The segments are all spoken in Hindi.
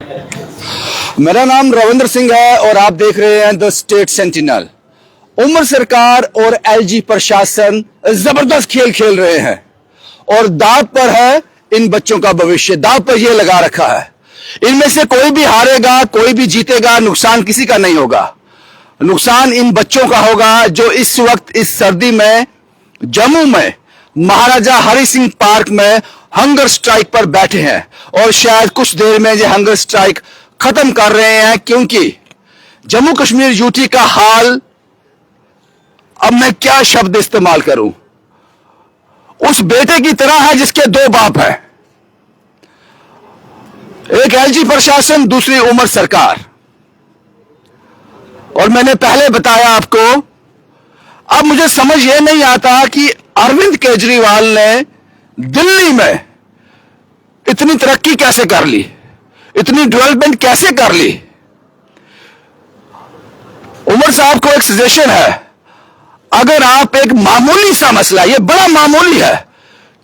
मेरा नाम रविंद्र सिंह है और आप देख रहे हैं द स्टेट सेंटिनल। उमर सरकार और एलजी प्रशासन जबरदस्त खेल खेल रहे हैं और दांव पर है इन बच्चों का भविष्य। दांव पर यह लगा रखा है, इनमें से कोई भी हारेगा, कोई भी जीतेगा, नुकसान किसी का नहीं होगा। नुकसान इन बच्चों का होगा जो इस वक्त इस सर्दी में जम्मू में महाराजा हरि सिंह पार्क में हंगर स्ट्राइक पर बैठे हैं और शायद कुछ देर में ये हंगर स्ट्राइक खत्म कर रहे हैं, क्योंकि जम्मू कश्मीर यूटी का हाल, अब मैं क्या शब्द इस्तेमाल करूं, उस बेटे की तरह है जिसके दो बाप हैं, एक एलजी प्रशासन, दूसरी उमर सरकार। और मैंने पहले बताया आपको, अब मुझे समझ यह नहीं आता कि अरविंद केजरीवाल ने दिल्ली में इतनी तरक्की कैसे कर ली, इतनी डेवलपमेंट कैसे कर ली। उमर साहब को एक सजेशन है, अगर आप एक मामूली सा मसला, ये बड़ा मामूली है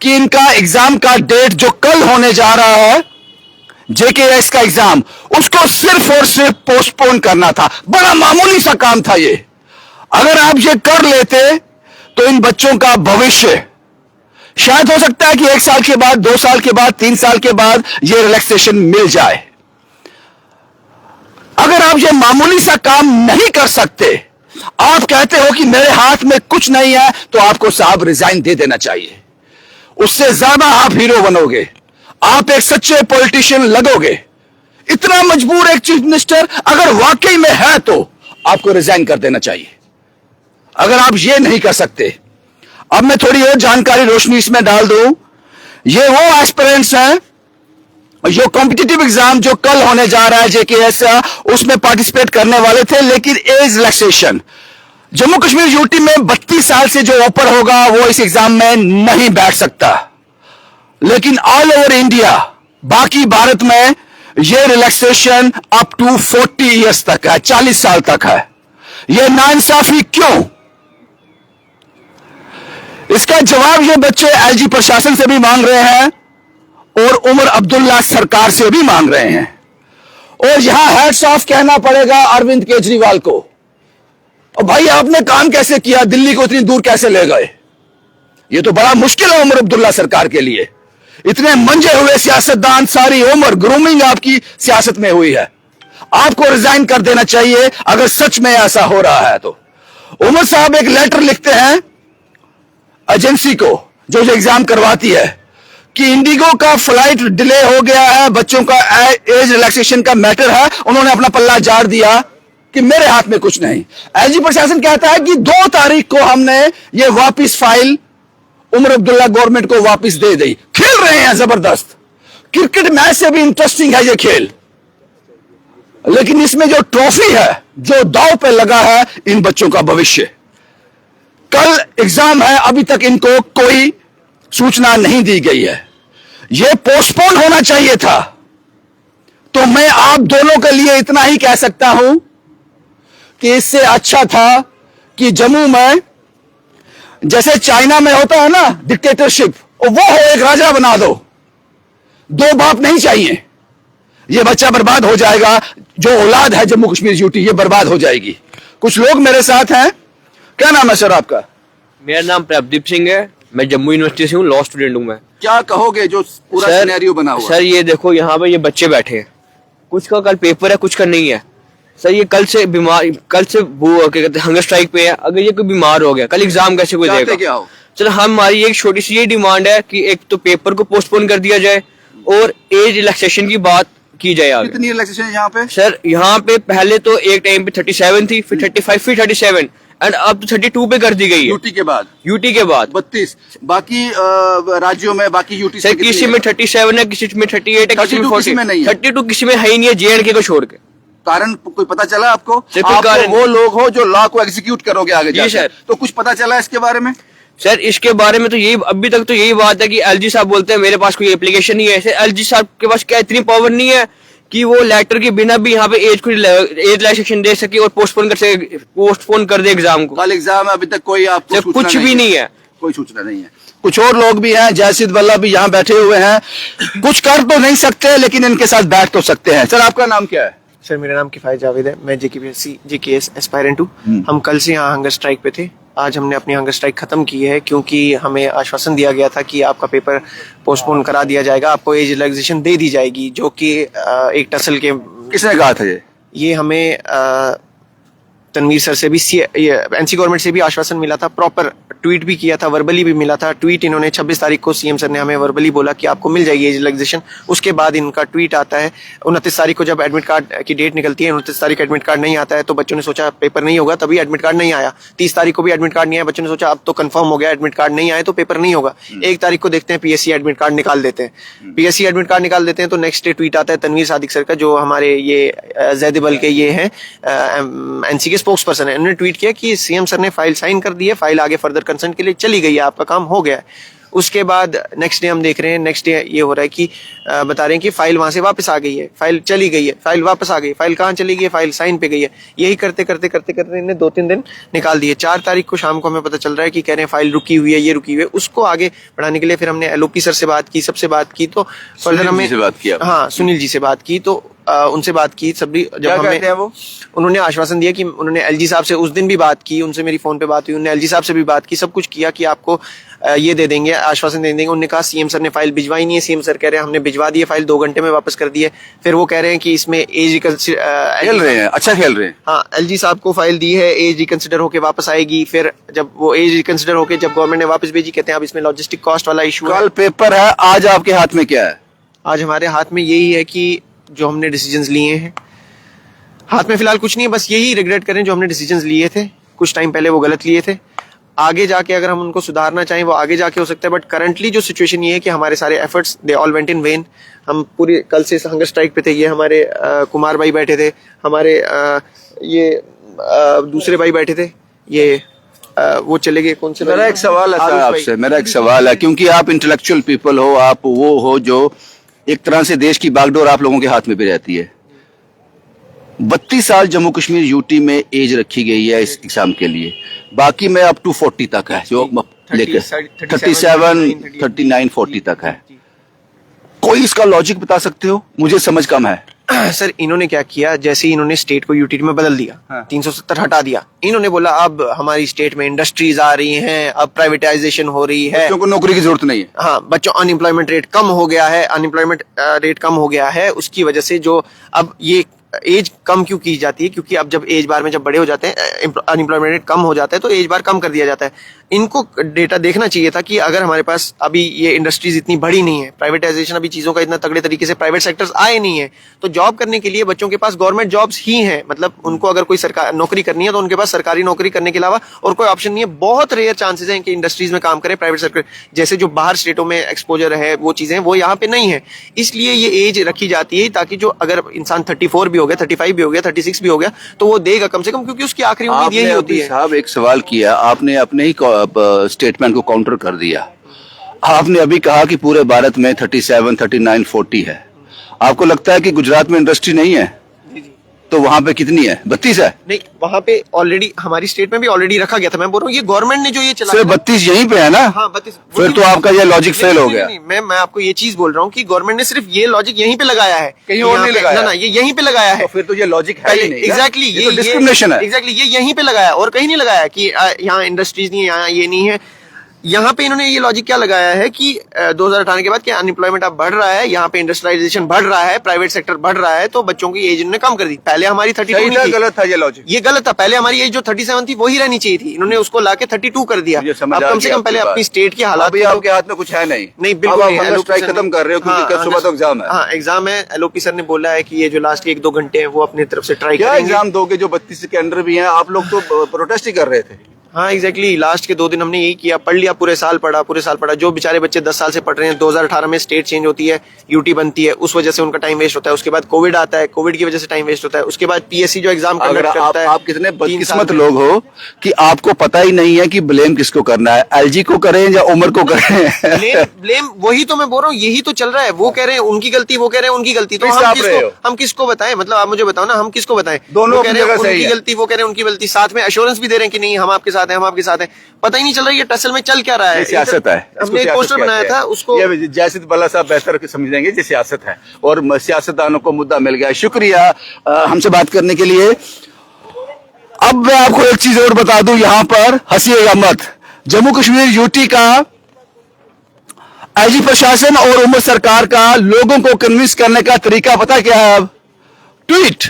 कि इनका एग्जाम का डेट जो कल होने जा रहा है, जेकेएस का एग्जाम, उसको सिर्फ और सिर्फ पोस्टपोन करना था। बड़ा मामूली सा काम था ये। अगर आप ये कर लेते तो इन बच्चों का भविष्य, शायद हो सकता है कि 1 साल के बाद, 2 साल के बाद, 3 साल के बाद ये रिलैक्सेशन मिल जाए। अगर आप ये मामूली सा काम नहीं कर सकते, आप कहते हो कि मेरे हाथ में कुछ नहीं है, तो आपको साहब रिजाइन दे देना चाहिए। उससे ज्यादा आप हीरो बनोगे, आप एक सच्चे पॉलिटिशियन लगोगे। इतना मजबूर एक चीफ मिनिस्टर अगर वाकई में है तो आपको रिजाइन कर देना चाहिए। अगर आप ये नहीं कर सकते, अब मैं थोड़ी और जानकारी रोशनी इसमें डाल दूं। ये वो एस्पिरेंट्स हैं जो कॉम्पिटिटिव एग्जाम जो कल होने जा रहा है जेकेएस, उसमें पार्टिसिपेट करने वाले थे, लेकिन age relaxation, Jammu Kashmir UT में 32 साल से जो ऊपर होगा वो इस एग्जाम में नहीं बैठ सकता। लेकिन ऑल ओवर इंडिया, बाकी भारत में ये रिलैक्सेशन अप टू 40 ईयर्स तक है, 40 साल तक है। ये नाइंसाफी क्यों? इसका जवाब ये बच्चे एलजी प्रशासन से भी मांग रहे हैं और उमर अब्दुल्ला सरकार से भी मांग रहे हैं। और यहां हैट्स ऑफ कहना पड़ेगा अरविंद केजरीवाल को। और भाई, आपने काम कैसे किया, दिल्ली को इतनी दूर कैसे ले गए? ये तो बड़ा मुश्किल है उमर अब्दुल्ला सरकार के लिए। इतने मंजे हुए सियासतदान, सारी उम्र ग्रूमिंग आपकी सियासत में हुई है। आपको रिजाइन कर देना चाहिए अगर सच में ऐसा हो रहा है तो। उमर साहब एक लेटर लिखते हैं एजेंसी को जो एग्जाम करवाती है कि इंडिगो का फ्लाइट डिले हो गया है, बच्चों का एज रिलैक्सेशन का मैटर है। उन्होंने अपना पल्ला झाड़ दिया कि मेरे हाथ में कुछ नहीं। एलजी प्रशासन कहता है कि 2 तारीख को हमने ये वापिस फाइल उमर अब्दुल्ला गवर्नमेंट को वापस दे दी। खेल रहे हैं जबरदस्त, क्रिकेट मैच से भी इंटरेस्टिंग है ये खेल। लेकिन इसमें जो ट्रॉफी है, जो दांव पे लगा है, इन बच्चों का भविष्य। कल एग्जाम है, अभी तक इनको कोई सूचना नहीं दी गई है। यह पोस्टपोन होना चाहिए था। तो मैं आप दोनों के लिए इतना ही कह सकता हूं कि इससे अच्छा था कि जम्मू में, जैसे चाइना में होता है ना डिक्टेटरशिप, वो हो, एक राजा बना दो, 2 बाप नहीं चाहिए। ये बच्चा बर्बाद हो जाएगा, जो औलाद है जम्मू कश्मीर यूटी, ये बर्बाद हो जाएगी। कुछ लोग मेरे साथ हैं। क्या नाम है सर आपका? मेरा नाम प्रभदीप सिंह है, मैं जम्मू यूनिवर्सिटी से हूँ, लॉ स्टूडेंट हूँ मैं। क्या कहोगे जो पूरा सिनेरियो बना हुआ? सर ये देखो, यहाँ पे ये बच्चे बैठे हैं, कुछ का कल पेपर है, कुछ का नहीं है। सर ये कल से बीमार, कल से वो क्या कहते हैं हंगर स्ट्राइक पे है। अगर ये कोई बीमार हो गया, कल एग्जाम कैसे कोई देगा? क्या हो? सर हमारी एक छोटी सी ये डिमांड है कि एक तो पेपर को पोस्टपोन कर दिया जाए और एज रिलैक्सेशन की बात की जाए। कितनी रिलैक्सेशन है यहाँ पे? सर यहाँ पे पहले तो एक टाइम पे 37 थी, फिर 35, फिर 37 एंड अब तो 32 पे कर दी गई है। यूटी के बाद 32। बाकी राज्यों में, बाकी यूटी सर किसी में 37 है, किसी में 38 है, किसी में 40 में नहीं है। 32 किसी में है ही नहीं है, जेएंडके को छोड़ के। कारण कोई पता चला आपको? आप वो लोग हो जो लॉ को एग्जीक्यूट करोगे आगे जी सर। तो कुछ पता चला इसके बारे में? सर इसके बारे में तो यही, अभी तक तो यही बात है कि एलजी साहब बोलते हैं मेरे पास कोई एप्लीकेशन नहीं है। एलजी साहब के पास क्या इतनी पावर नहीं है कि वो लेटर के बिना भी यहाँ पे एज रिलैक्सेशन दे सके और पोस्टपोन कर दे एग्जाम को? कल एग्जाम है, अभी तक कोई आपको कुछ भी नहीं है। कोई सूचना नहीं है। कुछ और लोग भी हैं, जयसिद्ध वल्लभ भी यहाँ बैठे हुए हैं, कुछ कर तो नहीं सकते लेकिन इनके साथ बैठ तो सकते हैं। सर आपका नाम क्या है? सर मेरा नाम किफायत जावेद है, मैं जेकेएस एस्पायरेंट हूँ। हम कल से यहाँ हंगर स्ट्राइक पे थे। आज हमने अपनी हंगर स्ट्राइक खत्म की है क्योंकि हमें आश्वासन दिया गया था कि आपका पेपर पोस्टपोन करा दिया जाएगा, आपको एज रिलैक्सेशन दे दी जाएगी, जो कि एक टसल के। किसने कहा था ये हमें तनवीर सर से भी एनसी गवर्नमेंट से भी आश्वासन मिला था, प्रॉपर ट्वीट भी किया था, वर्बली भी मिला था। ट्वीट इन्होंने 26 तारीख को सीएम सर ने हमें वर्बली बोला कि आपको मिल जाएगी एज रिलैक्सेशन। उसके बाद इनका ट्वीट आता है 29 तारीख को, जब एडमिट कार्ड की डेट निकलती है, 29 तारीख एडमिट कार्ड नहीं आता है तो बच्चों ने सोचा पेपर नहीं होगा, तभी एडमिट कार्ड नहीं आया। 30 तारीख को भी एडमिट कार्ड नहीं आया, बच्चों ने सोचा अब तो कंफर्म हो गया, एडमिट कार्ड नहीं आए तो पेपर नहीं होगा। 1 तारीख को देखते हैं पीएससी एडमिट कार्ड निकाल देते हैं, पीएससी एडमिट कार्ड निकाल देते हैं तो नेक्स्ट डे ट्वीट आता है तनवीर सादिक सर का, जो हमारे ये जैदिबल के ये हैं एनसी के स्पोक्स पर्सन है। उन्होंने ट्वीट किया कि सीएम सर ने फाइल साइन कर दी है, फाइल आगे फर्दर कंसर्न के लिए चली गई है, आपका काम हो गया है। उसके बाद नेक्स्ट डे हम देख रहे हैं, नेक्स्ट डे ये हो रहा है कि बता रहे हैं कि फाइल वहां से वापस आ गई है, फाइल चली गई है, फाइल वापस आ गई, फाइल कहाँ चली गई है, फाइल साइन पे गई है। यही करते करते करते करते इन्हें 2-3 दिन निकाल दिए। 4 तारीख को शाम को हमें पता चल रहा है कि कह रहे हैं फाइल रुकी हुई है, ये रुकी हुई है। उसको आगे बढ़ाने के लिए फिर हमने एलओपी सर से बात की, सबसे बात की, तो फर्दर हमें हाँ सुनील जी से बात की, तो उनसे बात की सभी। जब हमें वो उन्होंने आश्वासन दिया कि उन्होंने एलजी साहब से उस दिन भी बात की, उनसे मेरी फोन पे बात हुई, उन्होंने एलजी साहब से भी बात की, सब कुछ किया कि आपको ये दे देंगे, आश्वासन दे देंगे। उन्होंने कहा सीएम सर ने फाइल भिजवाई नहीं है, सीएम सर कह रहे हैं हमने भिजवा दी है फाइल, 2 घंटे में वापस कर दी है। फिर वो कह रहे हैं कि इसमें एज खेल रहे हैं, अच्छा खेल रहे हैं। हाँ, एलजी साहब को फाइल दी है, एज रिकंसिडर होके वापस आएगी। फिर जब वो एज रिकंसिडर होके जब गवर्नमेंट ने वापस भेजी, कहते हैं अब इसमें लॉजिस्टिक कॉस्ट वाला इशू है। कल पेपर है, आज आपके हाथ में क्या है? आज हमारे हाथ में यही है कि जो हमने डिसीजंस लिए हैं, हाथ में फिलहाल कुछ नहीं है, बस यही रिग्रेट करें जो हमने डिसीजंस लिए थे कुछ टाइम पहले, वो गलत लिए थे। आगे जाके अगर हम उनको सुधारना चाहें वो आगे जाके हो सकता है, बट करंटली जो सिचुएशन ये है कि हमारे सारे efforts they all went in when. हम पूरी कल से हंगर स्ट्राइक पे थे, ये हमारे कुमार भाई बैठे थे, हमारे दूसरे भाई बैठे थे, ये वो चले गए। कौन से? मेरा एक सवाल है आपसे, मेरा एक सवाल है, क्योंकि आप इंटेलेक्चुअल पीपल हो, आप वो हो जो एक तरह से देश की बागडोर आप लोगों के हाथ में भी रहती है। 32 साल जम्मू कश्मीर यूटी में एज रखी गई है इस एग्जाम के लिए, बाकी में अप टू 40 तक है, जो लेकर 37, 39, 40 तक है। कोई इसका लॉजिक बता सकते हो? मुझे समझ कम है। सर इन्होंने क्या किया, जैसे ही इन्होंने स्टेट को यूटी में बदल दिया, हाँ। 370 हटा दिया, इन्होंने बोला अब हमारी स्टेट में इंडस्ट्रीज आ रही हैं, अब प्राइवेटाइजेशन हो रही है, बच्चों को नौकरी की जरूरत नहीं है। हाँ, बच्चों अनएम्प्लॉयमेंट रेट कम हो गया है, अनएम्प्लॉयमेंट रेट कम हो गया है, उसकी वजह से जो अब ये एज कम क्यों की जाती है, क्योंकि अब जब एज बार में जब बड़े हो जाते हैं, अनएम्प्लॉयमेंट रेट कम हो जाता है, तो एज बार कम कर दिया जाता है। इनको डेटा देखना चाहिए था कि अगर हमारे पास अभी ये इंडस्ट्रीज इतनी बड़ी नहीं है, प्राइवेटाइजेशन अभी चीजों का इतना तगड़े तरीके से प्राइवेट सेक्टर्स आए नहीं है, तो जॉब करने के लिए बच्चों के पास गवर्नमेंट जॉब्स ही हैं। मतलब उनको अगर कोई सरकार नौकरी करनी है तो उनके पास सरकारी नौकरी करने के अलावा और कोई ऑप्शन नहीं है। बहुत रेयर चांसेस हैं कि इंडस्ट्रीज में काम करें प्राइवेट सेक्टर, जैसे जो बाहर स्टेटों में एक्सपोजर है वो चीजें वो यहाँ पे नहीं है। इसलिए ये एज रखी जाती है ताकि जो अगर इंसान 34 भी हो गया, 35 भी हो गया, 36 भी हो गया, तो वो देगा कम से कम, क्योंकि उसकी आखिरी उम्मीद यही होती है। साहब एक सवाल किया आपने, अपने ही स्टेटमेंट को काउंटर कर दिया। आपने अभी कहा कि पूरे भारत में 37, 39, 40 है। आपको लगता है कि गुजरात में इंडस्ट्री नहीं है? तो वहां पे कितनी है? 32 है? नहीं, वहां पे ऑलरेडी हमारी स्टेट में भी ऑलरेडी रखा गया था। मैं बोल रहा हूँ ये गवर्नमेंट ने जो ये चला, सिर्फ 32 यहीं पे है ना? हाँ 32। फिर तो आपका ये लॉजिक फेल हो गया। मैं आपको ये चीज बोल रहा हूँ कि गवर्नमेंट ने सिर्फ ये लॉजिक यहीं पे लगाया है, कहीं और नहीं लगाया। ना, ये यहीं पे लगाया है। फिर तो ये लॉजिक है ही नहीं। एग्जैक्टली, ये तो डिस्क्रिमिनेशन है। एग्जैक्टली, ये यहीं पे लगाया और कहीं नहीं लगाया कि यहाँ इंडस्ट्रीज नहीं है, यहाँ ये नहीं है। यहाँ पे इन्होंने ये लॉजिक क्या लगाया है कि 2018 के बाद क्या अनएम्प्लॉयमेंट अब बढ़ रहा है, यहाँ पे इंडस्ट्रियलाइजेशन बढ़ रहा है, प्राइवेट सेक्टर बढ़ रहा है, तो बच्चों की एज इन्होंने कम कर दी। पहले हमारी 32 थी, गलत था ये लॉजिक, ये गलत था। पहले हमारी एज जो 37 थी वही रहनी चाहिए थी, इन्होंने उसको लाके 32 कर दिया। अब कम से कम पहले अपनी स्टेट की हालात, आपके हाथ में कुछ है नहीं। नहीं, बिल्कुल स्ट्राइक खत्म कर रहे हो क्योंकि सुबह तो एग्जाम है। हाँ, एग्जाम है। एलओपी सर ने बोला है कि ये जो लास्ट के 1-2 घंटे हैं वो अपनी तरफ से ट्राई करेंगे। क्या एग्जाम दोगे जो 32 के अंडर भी हैं? आप लोग तो प्रोटेस्ट ही कर रहे थे। हाँ एग्जैक्टली, लास्ट के 2 दिन हमने यही किया, पढ़ लिया, पूरे साल पढ़ा। जो बेचारे बच्चे 10 साल से पढ़ रहे हैं, 2018 में स्टेट चेंज होती है, यूटी बनती है, उस वजह से उनका टाइम वेस्ट होता है। उसके बाद कोविड आता है, कोविड की वजह से टाइम वेस्ट होता है। उसके बाद पीएससी जो एग्जाम कंडक्ट करता है। आप कितने बदकिस्मत लोग हो कि आपको पता ही नहीं है कि ब्लेम किसको करना है, एलजी को करें या उमर को करें। ब्लेम वही तो मैं बोल रहा हूँ, यही तो चल रहा है। वो कह रहे हैं उनकी गलती, वो कह रहे हैं उनकी गलती, तो हम किसको बताएं? मतलब आप मुझे बताओ ना, हम किसको बताएं? दोनों कह रहे हैं उनकी गलती, वो कह रहे हैं उनकी गलती, साथ में एश्योरेंस भी दे रहे हैं कि नहीं हम आपके साथ साथ हैं, हम आपके साथ हैं, पता ही नहीं चल रहा ये असल में चल क्या रहा है। ये सियासत है। हमने एक पोस्टर बनाया था उसको, ये जैसिद बल्ला साहब बेहतर समझेंगे, ये सियासत है और सियासतदानों को मुद्दा मिल गया। शुक्रिया हमसे बात करने के लिए। अब मैं आपको एक चीज और बता दूं, यहां पर हसी अहमद, जम्मू कश्मीर यूटी का आईजी प्रशासन और उमर सरकार का लोगों को कन्विंस करने का तरीका पता क्या है? अब ट्वीट,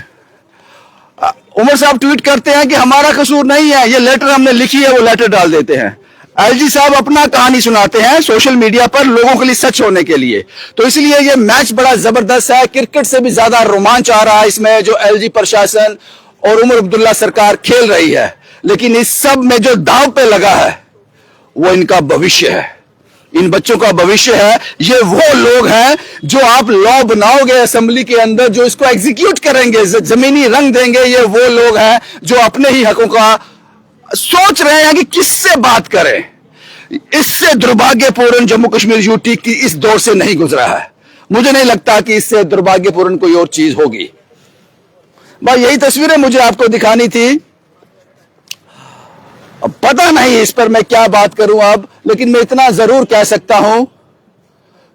उमर साहब ट्वीट करते हैं कि हमारा कसूर नहीं है, ये लेटर हमने लिखी है, वो लेटर डाल देते हैं। एलजी साहब अपना कहानी सुनाते हैं सोशल मीडिया पर लोगों के लिए सच होने के लिए। तो इसलिए ये मैच बड़ा जबरदस्त है, क्रिकेट से भी ज्यादा रोमांच आ रहा है इसमें, जो एलजी प्रशासन और उमर अब्दुल्ला सरकार खेल रही है। लेकिन इस सब में जो दांव पे लगा है वो इनका भविष्य है, इन बच्चों का भविष्य है। ये वो लोग हैं जो आप लॉ बनाओगे असेंबली के अंदर, जो इसको एग्जीक्यूट करेंगे, जमीनी रंग देंगे। ये वो लोग हैं जो अपने ही हकों का सोच रहे हैं कि किससे बात करें। इससे दुर्भाग्यपूर्ण जम्मू कश्मीर यूटी की इस दौर से नहीं गुजरा है। मुझे नहीं लगता कि इससे दुर्भाग्यपूर्ण कोई और चीज होगी। बस यही तस्वीरें मुझे आपको दिखानी थी। अब पता नहीं इस पर मैं क्या बात करूं अब, लेकिन मैं इतना जरूर कह सकता हूं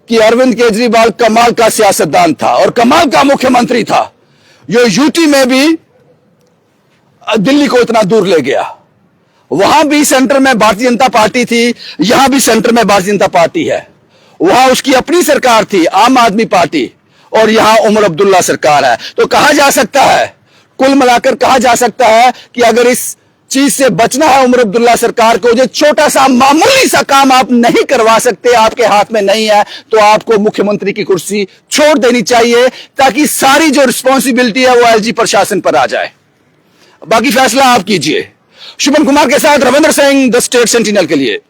कि अरविंद केजरीवाल कमाल का सियासतदान था और कमाल का मुख्यमंत्री था। जो यूटी में भी दिल्ली को इतना दूर ले गया। वहां भी सेंटर में भारतीय जनता पार्टी थी, यहां भी सेंटर में भारतीय जनता पार्टी है। वहां उसकी अपनी सरकार थी, आम आदमी पार्टी, और यहां उमर अब्दुल्ला सरकार है। तो कहा जा सकता है, कुल मिलाकर कहा जा सकता है कि अगर इस चीज से बचना है उमर अब्दुल्ला सरकार को, जो छोटा सा मामूली सा काम आप नहीं करवा सकते, आपके हाथ में नहीं है, तो आपको मुख्यमंत्री की कुर्सी छोड़ देनी चाहिए, ताकि सारी जो रिस्पॉन्सिबिलिटी है वो एलजी प्रशासन पर आ जाए। बाकी फैसला आप कीजिए। शुभम कुमार के साथ Ravindra Singh, the state sentinel के लिए।